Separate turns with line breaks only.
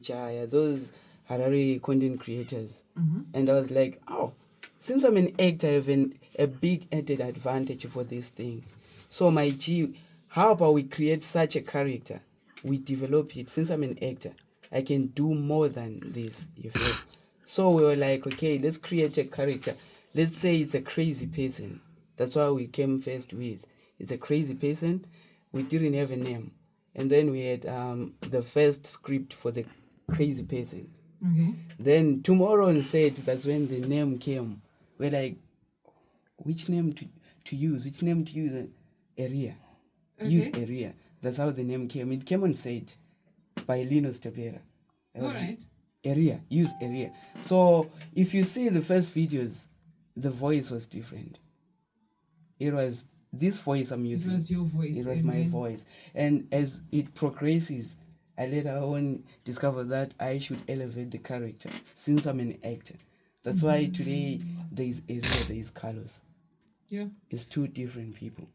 Jaya, those Harare content creators. And I was like, oh, since I'm an actor, I have a big added advantage for this thing. So my G, how about we create such a character? We develop it. Since I'm an actor, I can do more than this, you feel? So we were like, okay, let's create a character. Let's say it's a crazy person. That's why we came first with. It's a crazy person. We didn't have a name. And then we had the first script for the crazy person.
Okay.
Then tomorrow on set, that's when the name came. We're like, which name to use? Which name to use? Area.
Okay.
Use area. That's how the name came. It came on set by Linus Tapera.
All right.
Area. Use area. So if you see the first videos, the voice was different. It was this voice I'm using.
It was your voice.
It was my voice. And as it progresses, I later on discover that I should elevate the character since I'm an actor. That's why today there is Area, there is Carlos.
Yeah.
It's two different people.